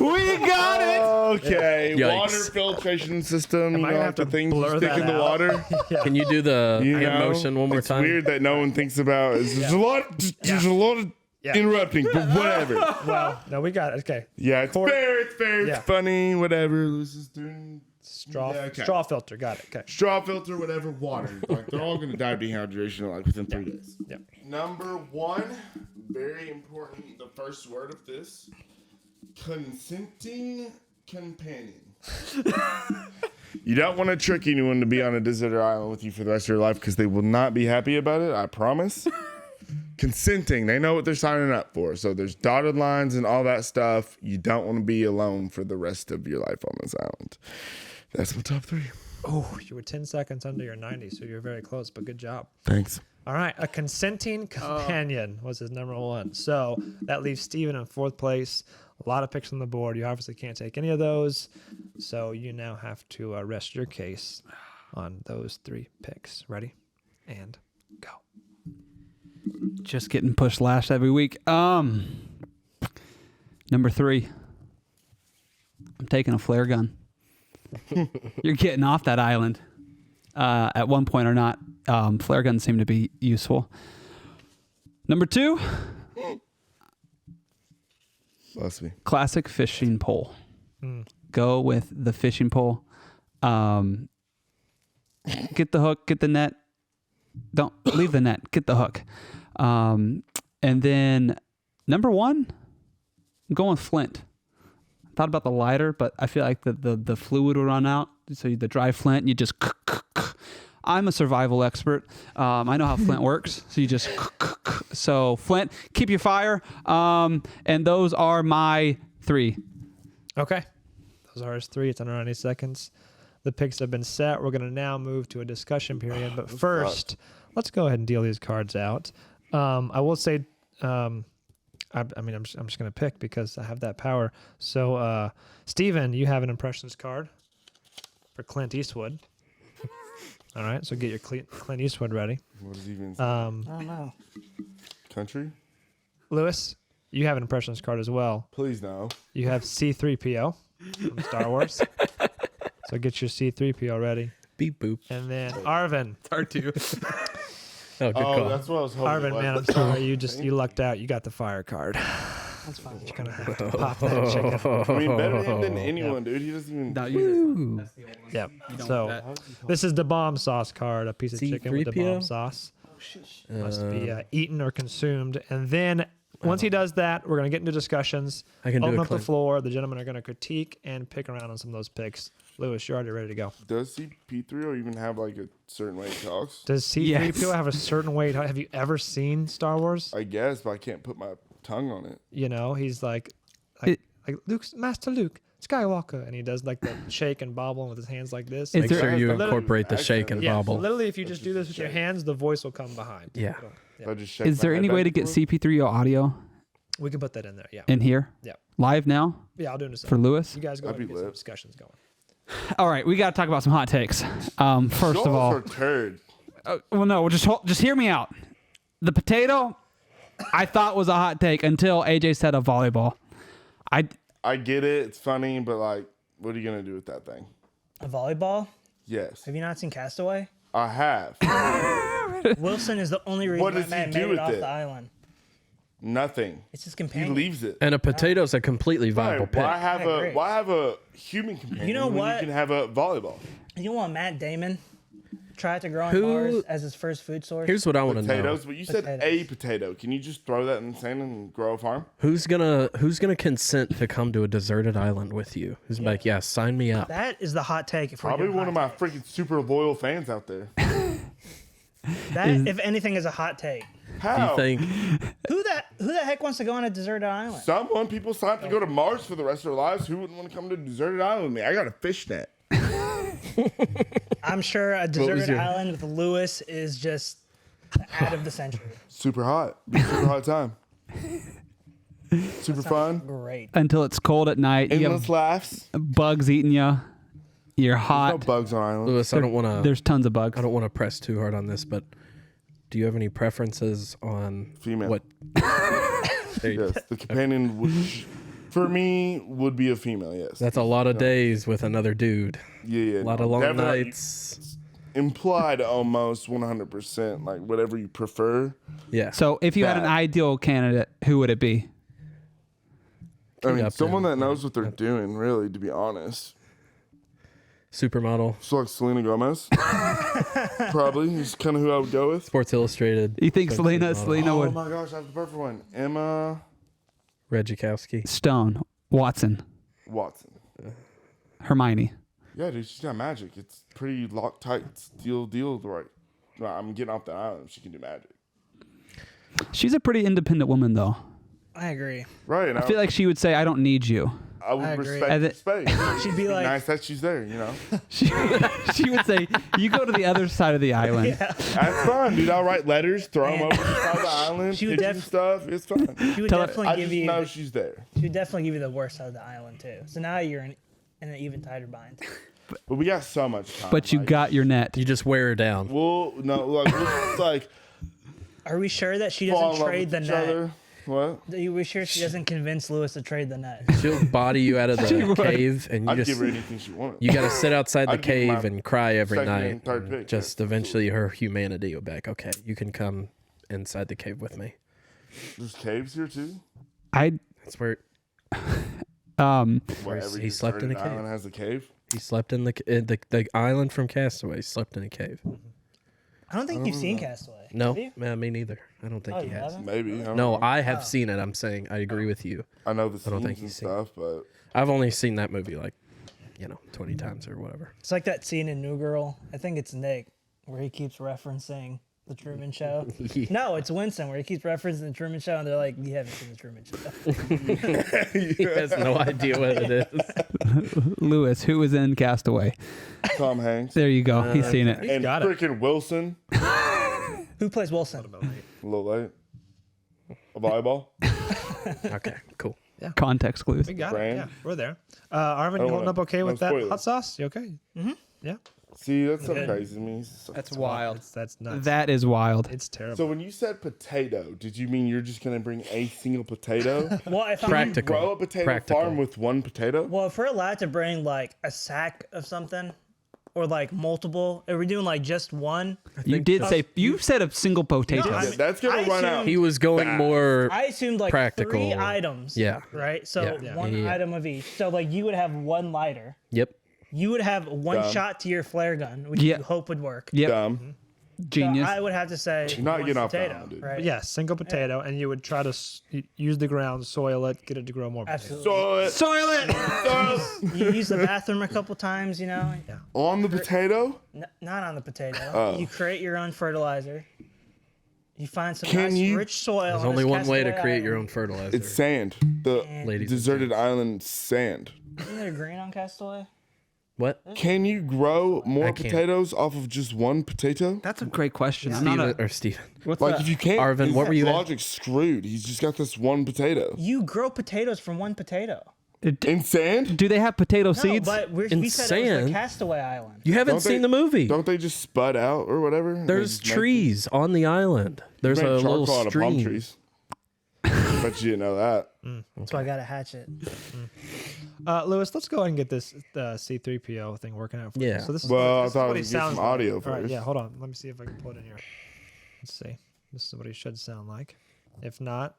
[SPEAKER 2] We got it.
[SPEAKER 3] Okay,
[SPEAKER 4] Yikes.
[SPEAKER 3] water filtration system.
[SPEAKER 1] Am
[SPEAKER 3] You
[SPEAKER 1] I
[SPEAKER 3] know,
[SPEAKER 1] gonna
[SPEAKER 3] like
[SPEAKER 1] have
[SPEAKER 3] the
[SPEAKER 1] to
[SPEAKER 3] things you
[SPEAKER 1] blur
[SPEAKER 3] stick
[SPEAKER 1] that
[SPEAKER 3] in the
[SPEAKER 1] out?
[SPEAKER 3] water.
[SPEAKER 4] Can you do the
[SPEAKER 3] You
[SPEAKER 4] hand
[SPEAKER 3] know?
[SPEAKER 4] motion one more
[SPEAKER 3] It's
[SPEAKER 4] time?
[SPEAKER 3] weird that no one thinks about. There's a lot. There's a lot of
[SPEAKER 1] Yeah.
[SPEAKER 3] interrupting, but whatever.
[SPEAKER 1] Well, no, we got it. Okay.
[SPEAKER 3] Yeah, it's
[SPEAKER 1] Court-
[SPEAKER 3] fair. It's fair.
[SPEAKER 1] Yeah.
[SPEAKER 3] It's funny. Whatever. Lewis is doing.
[SPEAKER 1] Straw,
[SPEAKER 3] Yeah, okay.
[SPEAKER 1] straw filter. Got it. Okay.
[SPEAKER 3] Straw filter, whatever, water. Like they're all gonna die of dehydration like within 3 days.
[SPEAKER 1] Yep.
[SPEAKER 3] Number 1, very important. The first word of this: consenting companion. You don't want to trick anyone to be on a deserted island with you for the rest of your life because they will not be happy about it. I promise. Consenting, they know what they're signing up for. So there's dotted lines and all that stuff. You don't want to be alone for the rest of your life on this island. That's my top 3.
[SPEAKER 1] Oh, you were 10 seconds under your 90, so you're very close, but good job.
[SPEAKER 3] Thanks.
[SPEAKER 1] All right, a consenting companion was his number 1. So that leaves Steven in 4th place. A lot of picks on the board. You obviously can't take any of those. So you now have to rest your case on those 3 picks. Ready? And go.
[SPEAKER 2] Just getting pushed last every week. Number 3. I'm taking a flare gun. You're getting off that island at one point or not. Flare guns seem to be useful. Number 2,
[SPEAKER 3] Bless me.
[SPEAKER 2] classic fishing pole. Go with the fishing pole. Get the hook, get the net. Don't leave the net. Get the hook. And then number 1, I'm going Flint. I thought about the lighter, but I feel like the fluid will run out. So the dry Flint, you just. I'm a survival expert. I know how Flint works. So you just. So Flint, keep your fire. And those are my 3.
[SPEAKER 1] Okay. Those are his 3. It's under 90 seconds. The picks have been set. We're going to now move to a discussion period. But first, let's go ahead and deal these cards out. I will say, I'm just going to pick because I have that power. So, Steven, you have an impressions card for Clint Eastwood. All right, so get your Clint Eastwood ready.
[SPEAKER 3] What is even
[SPEAKER 5] I don't know.
[SPEAKER 3] country?
[SPEAKER 1] Lewis, you have an impressions card as well.
[SPEAKER 3] Please no.
[SPEAKER 1] You have C-3PO from Star Wars. So get your C-3PO ready.
[SPEAKER 4] Beep boop.
[SPEAKER 1] And then Arvind.
[SPEAKER 2] R2.
[SPEAKER 4] Oh, good call.
[SPEAKER 3] That's what I was hoping.
[SPEAKER 1] Arvind, man, I'm sorry. You lucked out. You got the fire card.
[SPEAKER 5] That's fine.
[SPEAKER 1] You're going to have to pop that chicken.
[SPEAKER 3] I mean, better him than anyone, dude. He doesn't even.
[SPEAKER 2] No, use this. That's the old one.
[SPEAKER 1] Yep.
[SPEAKER 2] You don't
[SPEAKER 1] So
[SPEAKER 2] want that.
[SPEAKER 1] this is the bomb sauce card, a piece of chicken with the bomb
[SPEAKER 4] C-3PO?
[SPEAKER 1] sauce. Must be eaten or consumed. And then once he does that, we're going to get into discussions.
[SPEAKER 4] I can do
[SPEAKER 1] Open
[SPEAKER 4] a
[SPEAKER 1] up the
[SPEAKER 4] Clint.
[SPEAKER 1] floor. The gentlemen are going to critique and pick around on some of those picks. Lewis, you're already ready to go.
[SPEAKER 3] Does CP3 even have like a certain way he talks?
[SPEAKER 1] Does C-3PO
[SPEAKER 2] Yes.
[SPEAKER 1] have a certain weight? Have you ever seen Star Wars?
[SPEAKER 3] I guess, but I can't put my tongue on it.
[SPEAKER 1] You know, he's like Master Luke Skywalker, and he does like the shake and bobble with his hands like this.
[SPEAKER 2] Is
[SPEAKER 4] Make
[SPEAKER 2] there-
[SPEAKER 4] sure you
[SPEAKER 3] Literally-
[SPEAKER 4] incorporate the shake and
[SPEAKER 1] Yeah,
[SPEAKER 4] bobble.
[SPEAKER 1] literally, if you just do this with your hands, the voice will come behind.
[SPEAKER 4] Yeah.
[SPEAKER 3] If I just shake
[SPEAKER 2] Is
[SPEAKER 3] my
[SPEAKER 2] there
[SPEAKER 3] head
[SPEAKER 2] any
[SPEAKER 3] back
[SPEAKER 2] way to
[SPEAKER 3] and
[SPEAKER 2] get
[SPEAKER 3] forth?
[SPEAKER 2] CP3O audio
[SPEAKER 1] We can put that in there. Yeah.
[SPEAKER 2] in here?
[SPEAKER 1] Yeah.
[SPEAKER 2] Live now
[SPEAKER 1] Yeah, I'll do it in a
[SPEAKER 2] for
[SPEAKER 1] second.
[SPEAKER 2] Lewis?
[SPEAKER 1] You guys go ahead
[SPEAKER 3] That'd
[SPEAKER 1] and
[SPEAKER 3] be
[SPEAKER 1] get some
[SPEAKER 3] lit.
[SPEAKER 1] discussions going.
[SPEAKER 2] All right, we got to talk about some hot takes. First of
[SPEAKER 3] Y'all
[SPEAKER 2] all,
[SPEAKER 3] are turd.
[SPEAKER 2] well, no, just hear me out. The potato, I thought was a hot take until AJ said a volleyball.
[SPEAKER 3] I get it. It's funny, but like, what are you gonna do with that thing?
[SPEAKER 5] A volleyball?
[SPEAKER 3] Yes,
[SPEAKER 5] Have you not seen Castaway?
[SPEAKER 3] I have.
[SPEAKER 5] Wilson is the only reason
[SPEAKER 3] What
[SPEAKER 5] that
[SPEAKER 3] does he
[SPEAKER 5] man
[SPEAKER 3] do
[SPEAKER 5] made it
[SPEAKER 3] with
[SPEAKER 5] off
[SPEAKER 3] it?
[SPEAKER 5] the island.
[SPEAKER 3] Nothing.
[SPEAKER 5] It's his
[SPEAKER 3] He
[SPEAKER 5] companion.
[SPEAKER 3] leaves it.
[SPEAKER 4] And a potato's a completely viable
[SPEAKER 3] Right,
[SPEAKER 4] pick.
[SPEAKER 3] why have
[SPEAKER 5] I
[SPEAKER 3] a
[SPEAKER 5] agree.
[SPEAKER 3] why have a human companion?
[SPEAKER 5] You know
[SPEAKER 3] when
[SPEAKER 5] what?
[SPEAKER 3] You can have a volleyball.
[SPEAKER 5] You want Matt Damon try to grow on
[SPEAKER 4] Who-
[SPEAKER 5] Mars as his first food source?
[SPEAKER 4] Here's what I want to know.
[SPEAKER 3] Potatoes, but you said a
[SPEAKER 5] Potatoes.
[SPEAKER 3] potato. Can you just throw that in the sand and grow a farm?
[SPEAKER 4] Who's gonna consent to come to a deserted island with you? Who's like, yeah, sign me up.
[SPEAKER 5] That is the hot take. If we're
[SPEAKER 3] Probably
[SPEAKER 5] doing
[SPEAKER 3] one of my
[SPEAKER 5] hot
[SPEAKER 3] freaking super loyal fans out there.
[SPEAKER 5] takes. That, if anything, is a hot take.
[SPEAKER 4] Do
[SPEAKER 3] How?
[SPEAKER 4] you think
[SPEAKER 5] Who the heck wants to go on a deserted island?
[SPEAKER 3] People sign up to go to Mars for the rest of their lives. Who wouldn't want to come to a deserted island with me? I got a fish net.
[SPEAKER 5] I'm sure a
[SPEAKER 4] was
[SPEAKER 5] deserted
[SPEAKER 4] your-
[SPEAKER 5] island with Lewis is just the ad of the century.
[SPEAKER 3] Super hot. Be a super hot time. Super fun.
[SPEAKER 5] Great.
[SPEAKER 2] until it's cold at night, you
[SPEAKER 3] Endless
[SPEAKER 2] have
[SPEAKER 3] laughs.
[SPEAKER 2] bugs eating you. You're
[SPEAKER 3] No
[SPEAKER 2] hot.
[SPEAKER 3] bugs on island.
[SPEAKER 4] Lewis? I don't want to.
[SPEAKER 2] There's tons of bugs.
[SPEAKER 4] I don't want to press too hard on this, but do you have any preferences on
[SPEAKER 3] Female.
[SPEAKER 4] what? There you go.
[SPEAKER 3] Yes, the companion would, for me, would be a female. Yes.
[SPEAKER 4] That's a lot of days with another dude.
[SPEAKER 3] yeah.
[SPEAKER 4] A lot of long
[SPEAKER 3] Definitely
[SPEAKER 4] nights.
[SPEAKER 3] Implied almost 100%. Like whatever you prefer.
[SPEAKER 4] Yeah.
[SPEAKER 2] So if you had an
[SPEAKER 3] Bad.
[SPEAKER 2] ideal candidate, who would it be?
[SPEAKER 3] I mean,
[SPEAKER 4] up
[SPEAKER 3] someone
[SPEAKER 4] there.
[SPEAKER 3] that knows what they're doing. Really, to be honest.
[SPEAKER 4] Supermodel,
[SPEAKER 3] So like Selena Gomez. Probably is kind of who I would go with.
[SPEAKER 4] Sports Illustrated.
[SPEAKER 2] You think Selena
[SPEAKER 3] Oh
[SPEAKER 2] would?
[SPEAKER 3] my gosh, I have the perfect one. Emma
[SPEAKER 4] Regikowski.
[SPEAKER 2] Stone, Watson,
[SPEAKER 3] Watson.
[SPEAKER 2] Hermione.
[SPEAKER 3] Yeah, dude, she's got magic. It's pretty Loctite deal. Right. Well, I'm getting off the island. She can do magic.
[SPEAKER 2] She's a pretty independent woman, though.
[SPEAKER 5] I agree.
[SPEAKER 3] Right. And
[SPEAKER 2] I feel like she would say, "I don't need you."
[SPEAKER 3] I would
[SPEAKER 5] I agree.
[SPEAKER 3] respect
[SPEAKER 2] And
[SPEAKER 3] the
[SPEAKER 2] it-
[SPEAKER 3] space.
[SPEAKER 5] She'd be like,
[SPEAKER 3] Nice that she's there, you know.
[SPEAKER 2] She would say, "You go to the other side of the island."
[SPEAKER 3] That's fun, dude. I'll write letters, throw them over the side of the island,
[SPEAKER 5] She would
[SPEAKER 3] pitching stuff. It's fun.
[SPEAKER 5] she would
[SPEAKER 2] Tell her-
[SPEAKER 5] definitely
[SPEAKER 3] I
[SPEAKER 5] give
[SPEAKER 3] just
[SPEAKER 5] you.
[SPEAKER 3] know she's there.
[SPEAKER 5] She would definitely give you the worst side of the island too. So now you're in an even tighter bind.
[SPEAKER 3] But we got so much time.
[SPEAKER 2] But you
[SPEAKER 3] like,
[SPEAKER 2] got your net.
[SPEAKER 4] You just wear her down.
[SPEAKER 3] We'll we'll just like
[SPEAKER 5] Are we sure that she
[SPEAKER 3] fall in
[SPEAKER 5] doesn't
[SPEAKER 3] love
[SPEAKER 5] trade
[SPEAKER 3] with
[SPEAKER 5] the
[SPEAKER 3] each
[SPEAKER 5] net?
[SPEAKER 3] other. What?
[SPEAKER 5] Are we sure she doesn't convince Lewis to trade the net?
[SPEAKER 4] She'll body you out of the cave, and you
[SPEAKER 3] I'd
[SPEAKER 4] just
[SPEAKER 3] give her anything she wanted.
[SPEAKER 4] you got to sit outside the
[SPEAKER 3] I'd give her
[SPEAKER 4] cave
[SPEAKER 3] my
[SPEAKER 4] and cry every
[SPEAKER 3] second
[SPEAKER 4] night.
[SPEAKER 3] and third
[SPEAKER 4] and
[SPEAKER 3] pick,
[SPEAKER 4] just
[SPEAKER 3] yeah,
[SPEAKER 4] eventually, her humanity will be like, okay, you can come inside the cave with me.
[SPEAKER 3] There's caves here too.
[SPEAKER 2] I
[SPEAKER 4] That's where
[SPEAKER 3] What,
[SPEAKER 4] he
[SPEAKER 3] every
[SPEAKER 4] slept in a
[SPEAKER 3] deserted
[SPEAKER 4] cave.
[SPEAKER 3] island has a cave.
[SPEAKER 4] he slept in the island from Castaway. He slept in a cave.
[SPEAKER 5] I don't think you've seen Castaway.
[SPEAKER 4] No,
[SPEAKER 5] Have you?
[SPEAKER 4] me neither. I don't think
[SPEAKER 5] Oh,
[SPEAKER 4] he
[SPEAKER 5] you
[SPEAKER 4] has.
[SPEAKER 5] haven't?
[SPEAKER 3] Maybe. I don't
[SPEAKER 4] No,
[SPEAKER 3] know.
[SPEAKER 4] I have seen it. I'm saying I agree with you.
[SPEAKER 3] I know the
[SPEAKER 4] I don't
[SPEAKER 3] scenes
[SPEAKER 4] think
[SPEAKER 3] and
[SPEAKER 4] he's seen
[SPEAKER 3] stuff, but
[SPEAKER 4] I've only seen that movie like, 20 times or whatever.
[SPEAKER 5] It's like that scene in New Girl. I think it's Nick where he keeps referencing The Truman Show. No, it's Winston where he keeps referencing the Truman Show, and they're like, "You haven't seen the Truman Show."
[SPEAKER 4] He has no idea what it is.
[SPEAKER 2] Lewis, who was in Castaway?
[SPEAKER 3] Tom Hanks.
[SPEAKER 2] There you go. He's seen it.
[SPEAKER 3] And
[SPEAKER 1] got it.
[SPEAKER 3] freaking Wilson.
[SPEAKER 5] Who plays Wilson?
[SPEAKER 3] A little late. A volleyball.
[SPEAKER 4] Okay, cool.
[SPEAKER 2] Context clues.
[SPEAKER 1] We got
[SPEAKER 3] Brand.
[SPEAKER 1] it. Yeah, we're there. Arvin, you holding up okay with that hot sauce? You okay? Mm-hmm. Yeah.
[SPEAKER 3] See, that's so crazy to me.
[SPEAKER 2] That's wild.
[SPEAKER 1] That's nuts.
[SPEAKER 2] That is wild.
[SPEAKER 1] It's terrible.
[SPEAKER 3] So when you said potato, did you mean you're just gonna bring a single potato?
[SPEAKER 5] Well, if I'm,
[SPEAKER 4] Practical.
[SPEAKER 3] Grow a potato
[SPEAKER 4] Practical.
[SPEAKER 3] farm with one potato?
[SPEAKER 5] well, if we're allowed to bring like a sack of something, or like multiple, are we doing like just one?
[SPEAKER 2] You did say you said a single potato.
[SPEAKER 5] No,
[SPEAKER 3] Yeah, that's gonna
[SPEAKER 5] I
[SPEAKER 3] run out.
[SPEAKER 5] assumed-
[SPEAKER 4] He was going
[SPEAKER 3] Bad.
[SPEAKER 4] more.
[SPEAKER 5] I assumed like
[SPEAKER 4] Practical.
[SPEAKER 5] 3 items.
[SPEAKER 4] Yeah.
[SPEAKER 5] Right. So
[SPEAKER 4] Yeah.
[SPEAKER 5] one
[SPEAKER 4] Yeah.
[SPEAKER 5] item of each. So like you would have one lighter.
[SPEAKER 4] Yep.
[SPEAKER 5] You would have one
[SPEAKER 3] Dumb.
[SPEAKER 5] shot to your flare gun, which
[SPEAKER 2] Yeah.
[SPEAKER 5] you hope would work.
[SPEAKER 2] Yep.
[SPEAKER 3] Dumb.
[SPEAKER 2] Genius.
[SPEAKER 5] So I would have to say
[SPEAKER 3] You're not
[SPEAKER 5] one
[SPEAKER 3] getting off that
[SPEAKER 5] potato,
[SPEAKER 3] one, dude.
[SPEAKER 5] right?
[SPEAKER 1] Yeah, single potato, and you would try to use the ground, soil it, get it to grow more.
[SPEAKER 5] Absolutely.
[SPEAKER 2] Soil it.
[SPEAKER 5] You use the bathroom a couple times, you know.
[SPEAKER 3] On the potato?
[SPEAKER 5] Not on the potato.
[SPEAKER 3] Oh.
[SPEAKER 5] You create your own fertilizer. You find some
[SPEAKER 3] Can
[SPEAKER 5] nice
[SPEAKER 3] you-
[SPEAKER 5] rich soil.
[SPEAKER 4] There's
[SPEAKER 5] on
[SPEAKER 4] only
[SPEAKER 5] this
[SPEAKER 4] one way to
[SPEAKER 5] Castaway
[SPEAKER 4] create your
[SPEAKER 5] Island.
[SPEAKER 4] own fertilizer.
[SPEAKER 3] It's sand. The
[SPEAKER 4] Ladies and
[SPEAKER 3] deserted island sand.
[SPEAKER 5] Isn't there green on Castaway?
[SPEAKER 4] What?
[SPEAKER 3] Can you grow more
[SPEAKER 4] I can't.
[SPEAKER 3] potatoes off of just one potato?
[SPEAKER 2] That's a great question. I'm not
[SPEAKER 4] Steven,
[SPEAKER 2] a,
[SPEAKER 4] or Steven.
[SPEAKER 2] what's
[SPEAKER 3] Like
[SPEAKER 2] that?
[SPEAKER 3] if you can't,
[SPEAKER 4] Arvin,
[SPEAKER 3] his
[SPEAKER 4] what were you at?
[SPEAKER 3] logic's screwed. He's just got this one potato.
[SPEAKER 5] You grow potatoes from one potato.
[SPEAKER 3] In sand?
[SPEAKER 2] Do they have potato
[SPEAKER 5] No,
[SPEAKER 2] seeds?
[SPEAKER 5] but we said it was the
[SPEAKER 4] sand?
[SPEAKER 5] Castaway Island.
[SPEAKER 4] You haven't
[SPEAKER 3] Don't
[SPEAKER 4] seen
[SPEAKER 3] they-
[SPEAKER 4] the movie.
[SPEAKER 3] Don't they just spud out or whatever? And
[SPEAKER 4] There's
[SPEAKER 3] just make-
[SPEAKER 4] trees on the island. There's
[SPEAKER 3] make
[SPEAKER 4] a little
[SPEAKER 3] charcoal out of palm
[SPEAKER 4] stream.
[SPEAKER 3] trees. Bet you didn't know that.
[SPEAKER 5] So I got a hatchet.
[SPEAKER 1] Lewis, let's go ahead and get this C3PO thing working out for you.
[SPEAKER 4] Yeah.
[SPEAKER 1] So this is
[SPEAKER 3] Well,
[SPEAKER 1] what,
[SPEAKER 3] I
[SPEAKER 1] this is
[SPEAKER 3] thought
[SPEAKER 1] what
[SPEAKER 3] I
[SPEAKER 1] he
[SPEAKER 3] was getting
[SPEAKER 1] sounds
[SPEAKER 3] some
[SPEAKER 1] like.
[SPEAKER 3] audio
[SPEAKER 1] All right,
[SPEAKER 3] first.
[SPEAKER 1] yeah, hold on. Let me see if I can pull it in here. Let's see. This is what he should sound like. If not,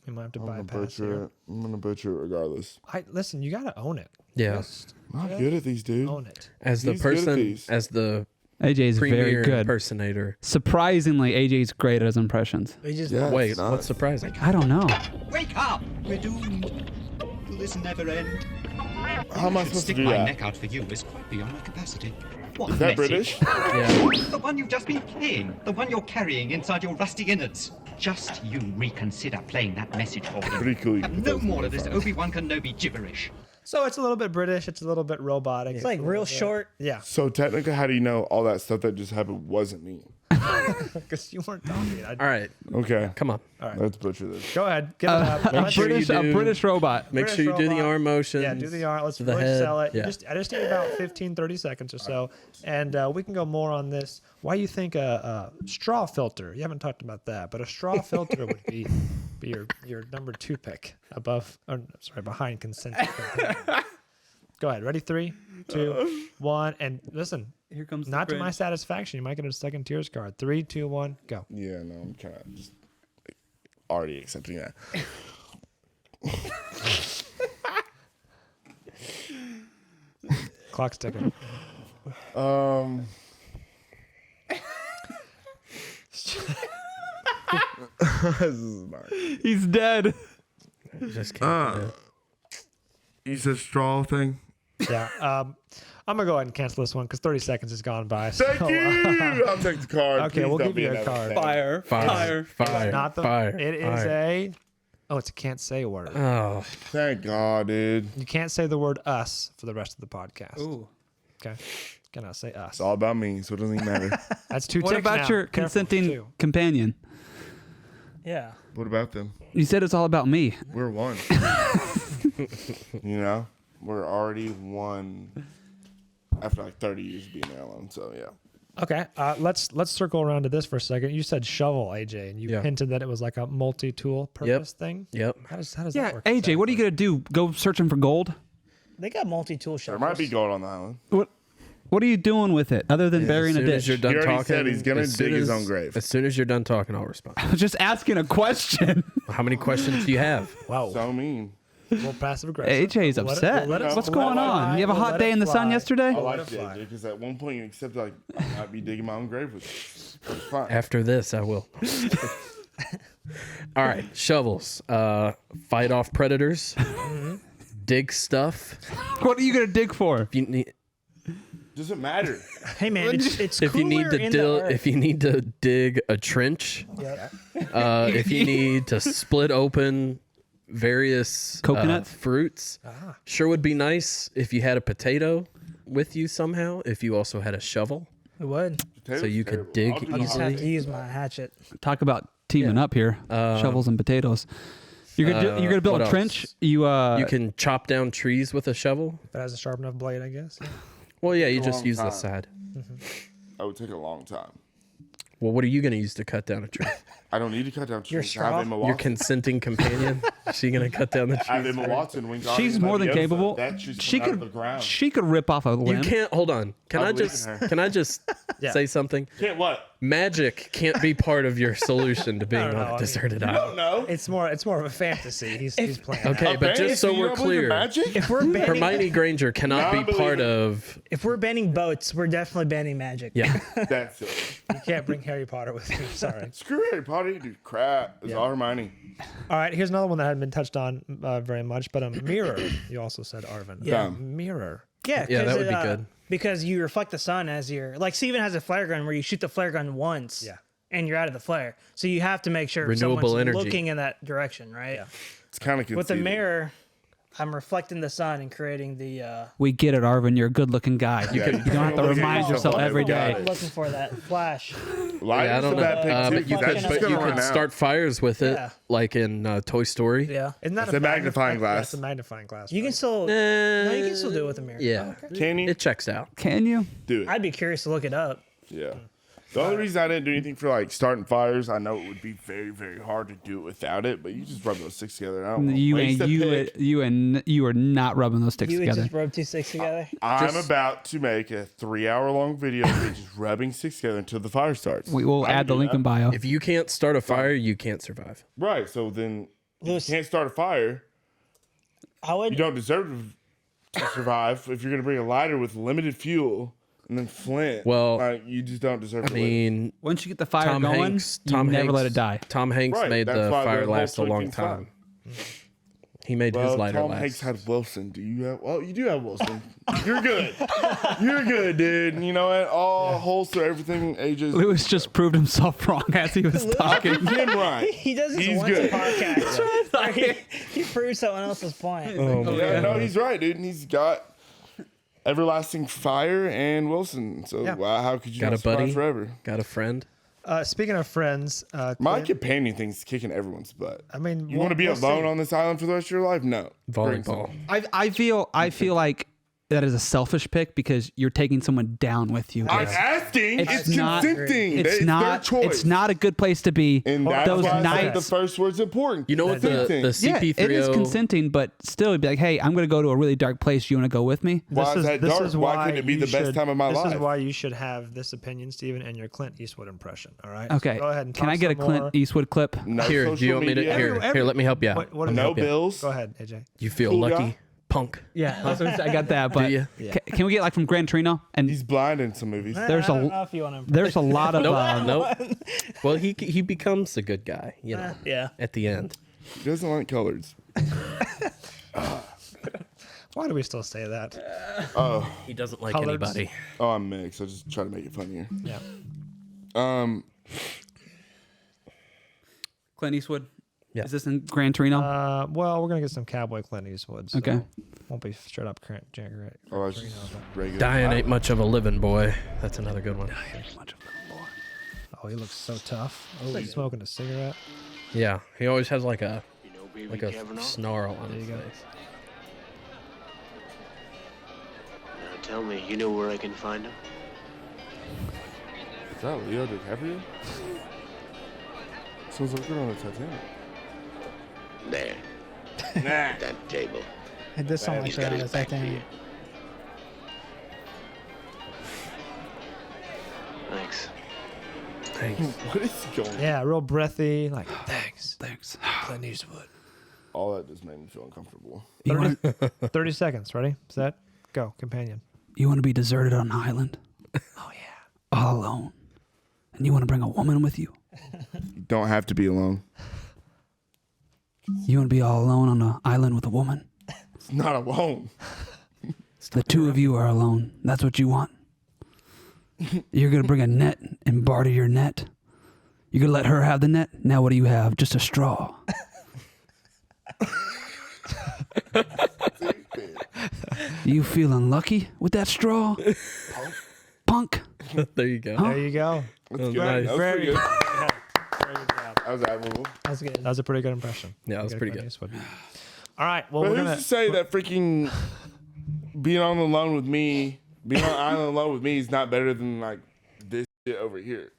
[SPEAKER 1] we might have to
[SPEAKER 3] I'm gonna
[SPEAKER 1] bypass
[SPEAKER 3] butcher
[SPEAKER 1] here.
[SPEAKER 3] it. I'm gonna butcher it regardless.
[SPEAKER 1] Listen, you gotta own it.
[SPEAKER 4] Yeah.
[SPEAKER 1] Just
[SPEAKER 3] I'm not good at these, dude.
[SPEAKER 1] own it.
[SPEAKER 4] As the
[SPEAKER 3] He's good at
[SPEAKER 4] person,
[SPEAKER 3] these.
[SPEAKER 4] as the
[SPEAKER 2] AJ's
[SPEAKER 4] premier
[SPEAKER 2] very good.
[SPEAKER 4] impersonator.
[SPEAKER 2] Surprisingly, AJ's great at his impressions.
[SPEAKER 5] We just
[SPEAKER 3] Yeah.
[SPEAKER 4] Wait,
[SPEAKER 3] it's not.
[SPEAKER 4] what's surprising?
[SPEAKER 2] I don't know.
[SPEAKER 6] Wake up! We're doomed. Will this never end?
[SPEAKER 3] How am I supposed to
[SPEAKER 6] Stick
[SPEAKER 3] do
[SPEAKER 6] my
[SPEAKER 3] that?
[SPEAKER 6] neck out for you is quite beyond my capacity. What
[SPEAKER 3] Is that
[SPEAKER 6] message?
[SPEAKER 3] British?
[SPEAKER 4] Yeah.
[SPEAKER 6] The one you've just been playing. The one you're carrying inside your rusty innards. Just you reconsider playing that message for him.
[SPEAKER 3] Pretty cool. You
[SPEAKER 6] Have
[SPEAKER 3] put
[SPEAKER 6] no
[SPEAKER 3] those in
[SPEAKER 6] more
[SPEAKER 3] the
[SPEAKER 6] of this
[SPEAKER 3] front.
[SPEAKER 6] Obi-Wan Kenobi gibberish.
[SPEAKER 1] So it's a little bit British. It's a little bit robotic.
[SPEAKER 5] It's like real short.
[SPEAKER 1] Yeah,
[SPEAKER 3] So technically, how do you know all that stuff that just happened wasn't me?
[SPEAKER 1] because you weren't talking.
[SPEAKER 4] All right,
[SPEAKER 3] Okay.
[SPEAKER 4] come on.
[SPEAKER 3] Let's butcher this.
[SPEAKER 1] Go ahead. Give it up.
[SPEAKER 4] Make sure you
[SPEAKER 2] A
[SPEAKER 4] do-
[SPEAKER 2] British robot.
[SPEAKER 4] Make sure you do the
[SPEAKER 1] robot.
[SPEAKER 4] arm motions.
[SPEAKER 1] Yeah, do the arm. Let's
[SPEAKER 4] to the
[SPEAKER 1] voice
[SPEAKER 4] head.
[SPEAKER 1] sell it.
[SPEAKER 4] Yeah.
[SPEAKER 1] I just need about 15, 30 seconds or so. And we can go more on this. Why you think a straw filter? You haven't talked about that, but a straw filter would be your number 2 pick behind consensus. Go ahead. Ready? 3, 2, 1. And listen,
[SPEAKER 2] Here comes the
[SPEAKER 1] not to my
[SPEAKER 2] cringe.
[SPEAKER 1] satisfaction. You might get a second tiers card. 3, 2, 1, go.
[SPEAKER 3] Yeah, no, I'm kind of just already accepting that.
[SPEAKER 1] Clock's ticking.
[SPEAKER 3] This is not.
[SPEAKER 2] He's dead.
[SPEAKER 4] Just can't.
[SPEAKER 3] You said straw thing.
[SPEAKER 1] Yeah. I'm gonna go ahead and cancel this one because 30 seconds has gone by. So,
[SPEAKER 3] Thank you. I'll take the card.
[SPEAKER 1] Okay,
[SPEAKER 3] Please
[SPEAKER 1] we'll
[SPEAKER 3] don't
[SPEAKER 1] give
[SPEAKER 3] be
[SPEAKER 1] you a
[SPEAKER 3] another
[SPEAKER 1] card.
[SPEAKER 3] thing.
[SPEAKER 2] Fire.
[SPEAKER 4] Fire.
[SPEAKER 1] not the.
[SPEAKER 4] Fire.
[SPEAKER 1] It is
[SPEAKER 4] Fire.
[SPEAKER 1] it's a can't say word.
[SPEAKER 4] Oh,
[SPEAKER 3] Thank God, dude.
[SPEAKER 1] You can't say the word us for the rest of the podcast.
[SPEAKER 2] Ooh.
[SPEAKER 1] Okay. Cannot say us.
[SPEAKER 3] It's all about me, so it doesn't even matter.
[SPEAKER 1] That's 2
[SPEAKER 2] What
[SPEAKER 1] ticks
[SPEAKER 2] about
[SPEAKER 1] now.
[SPEAKER 2] your
[SPEAKER 1] Careful,
[SPEAKER 2] consenting
[SPEAKER 1] 2.
[SPEAKER 2] companion?
[SPEAKER 5] Yeah.
[SPEAKER 3] What about them?
[SPEAKER 2] You said it's all about me.
[SPEAKER 3] We're one. You know, we're already one after like 30 years of being there alone. So yeah.
[SPEAKER 1] Okay. Let's circle around to this for a second. You said shovel, AJ, and you
[SPEAKER 4] Yeah.
[SPEAKER 1] hinted that it was like a multi-tool purpose thing.
[SPEAKER 4] yep.
[SPEAKER 1] How does
[SPEAKER 2] Yeah,
[SPEAKER 1] that work?
[SPEAKER 2] AJ, what are you gonna do? Go searching for gold?
[SPEAKER 5] They got multi-tool
[SPEAKER 3] There
[SPEAKER 5] shovels.
[SPEAKER 3] might be gold on the island.
[SPEAKER 2] What are you doing with it other than burying a
[SPEAKER 4] As soon as
[SPEAKER 2] ditch?
[SPEAKER 4] you're done
[SPEAKER 3] He already
[SPEAKER 4] talking,
[SPEAKER 3] said he's gonna
[SPEAKER 4] as soon
[SPEAKER 3] dig his
[SPEAKER 4] as-
[SPEAKER 3] own grave.
[SPEAKER 4] As soon as you're done talking, I'll respond.
[SPEAKER 2] I was just asking a question.
[SPEAKER 4] How many questions do you have?
[SPEAKER 1] Wow.
[SPEAKER 3] So mean.
[SPEAKER 1] We'll passive aggressive.
[SPEAKER 2] AJ's
[SPEAKER 1] We'll let it-
[SPEAKER 2] upset.
[SPEAKER 1] we'll let it
[SPEAKER 2] What's
[SPEAKER 1] fly.
[SPEAKER 2] going on? You have a
[SPEAKER 1] We'll
[SPEAKER 2] hot
[SPEAKER 1] let
[SPEAKER 2] day
[SPEAKER 1] it
[SPEAKER 2] in the sun
[SPEAKER 1] fly.
[SPEAKER 2] yesterday?
[SPEAKER 3] I
[SPEAKER 1] Let
[SPEAKER 3] like
[SPEAKER 1] it
[SPEAKER 3] it
[SPEAKER 1] fly.
[SPEAKER 3] because at one point you accepted like I might be digging my own grave with you. It's fine.
[SPEAKER 4] After this, I will. All right, shovels. Fight off predators. Dig stuff.
[SPEAKER 2] What are you gonna dig for?
[SPEAKER 4] If you need,
[SPEAKER 3] Doesn't matter.
[SPEAKER 5] Hey man, it's
[SPEAKER 4] If you need
[SPEAKER 5] cooler
[SPEAKER 4] to
[SPEAKER 5] in the earth.
[SPEAKER 4] if you need to dig a trench,
[SPEAKER 5] Yep.
[SPEAKER 4] if you need to split open various
[SPEAKER 2] Coconuts?
[SPEAKER 4] fruits, sure would be nice if you had a potato with you somehow. If you also had a shovel,
[SPEAKER 5] It would.
[SPEAKER 4] so you could dig
[SPEAKER 5] I just have to
[SPEAKER 4] easily.
[SPEAKER 5] use my hatchet.
[SPEAKER 2] Talk about teaming up here. Shovels and potatoes. You're gonna build
[SPEAKER 4] what
[SPEAKER 2] a trench.
[SPEAKER 4] else?
[SPEAKER 2] You
[SPEAKER 4] You can chop down trees with a shovel.
[SPEAKER 1] If it has a sharp enough blade, I guess.
[SPEAKER 4] Well, yeah, you just
[SPEAKER 3] long
[SPEAKER 4] use the
[SPEAKER 3] time.
[SPEAKER 4] side.
[SPEAKER 3] That would take a long time.
[SPEAKER 4] Well, what are you going to use to cut down a tree?
[SPEAKER 3] I don't need to cut down trees. I
[SPEAKER 5] straw?
[SPEAKER 3] have Emma
[SPEAKER 4] Your
[SPEAKER 3] Watson.
[SPEAKER 4] consenting companion? Is she going to cut down the
[SPEAKER 3] I have
[SPEAKER 4] trees?
[SPEAKER 3] Emma Watson.
[SPEAKER 2] she's more than capable. She
[SPEAKER 3] The ground.
[SPEAKER 2] she could rip off a
[SPEAKER 4] You
[SPEAKER 2] limb.
[SPEAKER 4] can't. Hold on. Can
[SPEAKER 3] I
[SPEAKER 4] I
[SPEAKER 3] believe
[SPEAKER 4] just
[SPEAKER 3] in her.
[SPEAKER 4] can I just say something?
[SPEAKER 3] Can't what?
[SPEAKER 4] Magic can't be part of your solution to being
[SPEAKER 1] don't know,
[SPEAKER 4] on
[SPEAKER 1] I
[SPEAKER 4] a
[SPEAKER 1] mean-
[SPEAKER 4] deserted
[SPEAKER 3] I don't
[SPEAKER 4] island.
[SPEAKER 3] know.
[SPEAKER 1] It's more of a fantasy. He's playing.
[SPEAKER 4] Okay, but
[SPEAKER 3] Okay,
[SPEAKER 4] just so
[SPEAKER 3] you
[SPEAKER 4] we're
[SPEAKER 3] don't believe in
[SPEAKER 4] clear,
[SPEAKER 3] magic?
[SPEAKER 5] If we're banning,
[SPEAKER 4] Hermione Granger cannot be part of.
[SPEAKER 5] if we're banning boats, we're definitely banning magic.
[SPEAKER 4] Yeah.
[SPEAKER 3] That's it.
[SPEAKER 1] You can't bring Harry Potter with you. Sorry.
[SPEAKER 3] Screw Harry Potter, dude. Crap. It's all Hermione.
[SPEAKER 1] All right, here's another one that hadn't been touched on very much, but a mirror. You also said Arvind.
[SPEAKER 5] Yeah.
[SPEAKER 1] Mirror.
[SPEAKER 5] Yeah,
[SPEAKER 4] Yeah, that
[SPEAKER 5] 'cause
[SPEAKER 4] would be good.
[SPEAKER 5] Because you reflect the sun as you're like Steven has a flare gun where you shoot the flare gun once.
[SPEAKER 1] Yeah.
[SPEAKER 5] And you're out of the flare. So you have to make sure
[SPEAKER 4] Renewable
[SPEAKER 5] someone's
[SPEAKER 4] energy.
[SPEAKER 5] looking in that direction, right?
[SPEAKER 1] Yeah.
[SPEAKER 3] It's kind of
[SPEAKER 5] With the mirror, I'm reflecting the sun and creating the
[SPEAKER 2] We get it, Arvin. You're a good-looking guy. You don't have to remind yourself every day.
[SPEAKER 5] I'm looking for that flash.
[SPEAKER 3] Light
[SPEAKER 4] I don't know.
[SPEAKER 3] that
[SPEAKER 4] But
[SPEAKER 3] pick too.
[SPEAKER 4] you
[SPEAKER 3] That's
[SPEAKER 4] could,
[SPEAKER 3] just
[SPEAKER 4] but
[SPEAKER 3] gonna
[SPEAKER 4] you
[SPEAKER 3] run
[SPEAKER 4] could
[SPEAKER 3] out.
[SPEAKER 4] start fires with it,
[SPEAKER 5] Yeah.
[SPEAKER 4] like in Toy Story.
[SPEAKER 5] Yeah.
[SPEAKER 1] Isn't that
[SPEAKER 3] It's a magnifying glass.
[SPEAKER 1] That's a magnifying glass.
[SPEAKER 5] You can
[SPEAKER 1] right?
[SPEAKER 5] still no, you can still do it with a mirror.
[SPEAKER 4] Yeah.
[SPEAKER 3] Can you
[SPEAKER 4] It checks out.
[SPEAKER 2] Can you?
[SPEAKER 3] do it?
[SPEAKER 5] I'd be curious to look it up.
[SPEAKER 3] Yeah. The only reason I didn't do anything for like starting fires, I know it would be very, very hard to do it without it, but you just rub those sticks together. I don't know.
[SPEAKER 2] You
[SPEAKER 3] Waste
[SPEAKER 2] ain't
[SPEAKER 3] the pick.
[SPEAKER 2] you are not rubbing those sticks
[SPEAKER 5] You would
[SPEAKER 2] together.
[SPEAKER 5] just rub two sticks together.
[SPEAKER 3] I'm about to make a 3-hour-long video of me just rubbing sticks together until the fire starts.
[SPEAKER 2] We will
[SPEAKER 3] I
[SPEAKER 2] add the
[SPEAKER 3] can do
[SPEAKER 2] link in
[SPEAKER 3] that.
[SPEAKER 2] bio.
[SPEAKER 4] If you can't start a fire, you can't survive.
[SPEAKER 3] Right. So then
[SPEAKER 5] Lewis,
[SPEAKER 3] you can't start a fire.
[SPEAKER 5] I would
[SPEAKER 3] You don't deserve to survive if you're going to bring a lighter with limited fuel and then Flint.
[SPEAKER 4] Well,
[SPEAKER 3] like, you just don't deserve to
[SPEAKER 4] I mean,
[SPEAKER 2] Once you get the fire
[SPEAKER 4] Tom
[SPEAKER 2] going,
[SPEAKER 4] Hanks.
[SPEAKER 2] you never let it die.
[SPEAKER 4] Tom Hanks
[SPEAKER 3] Right,
[SPEAKER 4] made
[SPEAKER 3] that's
[SPEAKER 4] the
[SPEAKER 3] why
[SPEAKER 4] fire
[SPEAKER 3] the whole
[SPEAKER 4] last a long
[SPEAKER 3] freaking
[SPEAKER 4] time.
[SPEAKER 3] time.
[SPEAKER 4] He made
[SPEAKER 3] Well,
[SPEAKER 4] his lighter
[SPEAKER 3] Tom
[SPEAKER 4] last.
[SPEAKER 3] Hanks had Wilson. Do you have? Well, you do have Wilson. You're good. You're good, dude. You know what? All holster everything ages.
[SPEAKER 2] Lewis just proved himself wrong as he was talking.
[SPEAKER 3] Him right.
[SPEAKER 5] he does this
[SPEAKER 3] He's
[SPEAKER 5] once
[SPEAKER 3] good.
[SPEAKER 5] a podcast. Where he proves someone else's point.
[SPEAKER 3] Yeah, no, he's right, dude. And he's got everlasting fire and Wilson. So
[SPEAKER 1] Yeah.
[SPEAKER 3] wow, how could you
[SPEAKER 4] Got
[SPEAKER 3] not
[SPEAKER 4] a buddy?
[SPEAKER 3] survive forever?
[SPEAKER 4] Got a friend?
[SPEAKER 1] Speaking of friends,
[SPEAKER 3] My
[SPEAKER 1] Clint,
[SPEAKER 3] companion thing's kicking everyone's butt.
[SPEAKER 1] I mean,
[SPEAKER 3] You want to be
[SPEAKER 1] we'll
[SPEAKER 3] alone
[SPEAKER 1] see.
[SPEAKER 3] on this island for the rest of your life? No. Bring
[SPEAKER 4] Volleyball.
[SPEAKER 3] someone.
[SPEAKER 2] I feel like that is a selfish pick because you're taking someone down with you.
[SPEAKER 3] I'm
[SPEAKER 2] It's,
[SPEAKER 3] asking.
[SPEAKER 2] it's
[SPEAKER 3] It's
[SPEAKER 2] not-
[SPEAKER 3] consenting.
[SPEAKER 2] it's
[SPEAKER 3] It's
[SPEAKER 2] not.
[SPEAKER 3] their choice.
[SPEAKER 2] It's not a good place to be.
[SPEAKER 3] And that's
[SPEAKER 2] Those
[SPEAKER 3] why I said
[SPEAKER 2] nights.
[SPEAKER 3] the first word's important.
[SPEAKER 4] You know what the
[SPEAKER 3] Consenting.
[SPEAKER 2] Yeah,
[SPEAKER 4] CP30?
[SPEAKER 2] it is consenting, but still, it'd be like, hey, I'm going to go to a really dark place. You want to go with me?
[SPEAKER 3] Why is that dark? Why couldn't it be
[SPEAKER 1] you
[SPEAKER 3] the best
[SPEAKER 1] should-
[SPEAKER 3] time of my
[SPEAKER 1] This
[SPEAKER 3] life?
[SPEAKER 1] is why you should have this opinion, Steven, and your Clint Eastwood impression. All right.
[SPEAKER 2] Okay.
[SPEAKER 1] So go ahead and
[SPEAKER 2] Can
[SPEAKER 1] talk
[SPEAKER 2] I get a
[SPEAKER 1] some
[SPEAKER 2] Clint
[SPEAKER 1] more.
[SPEAKER 2] Eastwood clip?
[SPEAKER 3] No
[SPEAKER 4] Here, do you
[SPEAKER 3] social
[SPEAKER 4] want me to?
[SPEAKER 3] media.
[SPEAKER 4] Here, let me help you out.
[SPEAKER 1] What is
[SPEAKER 3] No
[SPEAKER 1] it?
[SPEAKER 3] bills.
[SPEAKER 1] Go ahead, AJ.
[SPEAKER 4] You feel
[SPEAKER 3] Cool
[SPEAKER 4] lucky,
[SPEAKER 3] guy.
[SPEAKER 4] punk?
[SPEAKER 2] Yeah, I got that. But
[SPEAKER 4] you?
[SPEAKER 2] Can we get like from Gran Torino? And
[SPEAKER 3] He's blind in some movies.
[SPEAKER 2] There's
[SPEAKER 5] I don't
[SPEAKER 2] a-
[SPEAKER 5] know if you want to.
[SPEAKER 2] there's a lot of
[SPEAKER 4] Nope. Well, he becomes a good guy, you know,
[SPEAKER 5] Yeah.
[SPEAKER 4] at the end.
[SPEAKER 3] He doesn't like colors.
[SPEAKER 1] Why do we still say that?
[SPEAKER 4] He doesn't like
[SPEAKER 1] Colours.
[SPEAKER 4] anybody.
[SPEAKER 3] Oh, I'm mixed. I just try to make it funnier.
[SPEAKER 1] Yeah.
[SPEAKER 2] Clint Eastwood.
[SPEAKER 4] Yeah.
[SPEAKER 2] Is this in Gran Torino?
[SPEAKER 1] Well, we're gonna get some cowboy Clint Eastwood. So
[SPEAKER 2] Okay.
[SPEAKER 1] Won't be straight up current January.
[SPEAKER 3] Oh, it's just regular.
[SPEAKER 4] Dying ain't much of a living, boy. That's another good one.
[SPEAKER 1] Oh, he looks so tough. Oh, he's smoking a cigarette.
[SPEAKER 4] Yeah, he always has like a snarl on his
[SPEAKER 1] you go.
[SPEAKER 4] face.
[SPEAKER 7] Now tell me, you know where I can find him?
[SPEAKER 3] Is that Leo DiCaprio? Sounds like we're on the Titanic.
[SPEAKER 7] There,
[SPEAKER 3] Nah.
[SPEAKER 7] that table.
[SPEAKER 5] It does sound like
[SPEAKER 7] He's
[SPEAKER 5] that
[SPEAKER 7] got
[SPEAKER 5] on
[SPEAKER 7] his
[SPEAKER 5] the
[SPEAKER 7] back
[SPEAKER 5] Titanic.
[SPEAKER 7] here. Thanks.
[SPEAKER 4] Thanks.
[SPEAKER 3] What is going on?
[SPEAKER 1] Yeah, real breathy. Like, thanks,
[SPEAKER 2] Thanks.
[SPEAKER 1] Clint Eastwood.
[SPEAKER 3] All that just made me feel uncomfortable.
[SPEAKER 1] 30 seconds. Ready? Set. Go. Companion.
[SPEAKER 2] You want to be deserted on an island? Oh yeah. All alone. And you want to bring a woman with you?
[SPEAKER 3] You don't have to be alone.
[SPEAKER 2] You want to be all alone on an island with a woman?
[SPEAKER 3] It's not alone.
[SPEAKER 2] The two of you are alone. That's what you want. You're going to bring a net and barter your net. You're going to let her have the net. Now what do you have? Just a straw. You feel unlucky with that straw? Punk.
[SPEAKER 4] There you go.
[SPEAKER 1] There you go.
[SPEAKER 3] That's good.
[SPEAKER 4] nice.
[SPEAKER 3] That was
[SPEAKER 1] Very
[SPEAKER 3] pretty good.
[SPEAKER 1] Yeah, very good job.
[SPEAKER 3] That was admirable.
[SPEAKER 5] That's good.
[SPEAKER 1] That was a pretty good impression.
[SPEAKER 4] Yeah, that was
[SPEAKER 1] You
[SPEAKER 4] pretty
[SPEAKER 1] got
[SPEAKER 4] good.
[SPEAKER 1] Clint Eastwood. All right. Well,
[SPEAKER 3] But
[SPEAKER 1] we're
[SPEAKER 3] who's
[SPEAKER 1] gonna.
[SPEAKER 3] to say that freaking being on the loan with me, being on the island alone with me is not better than like this shit over here?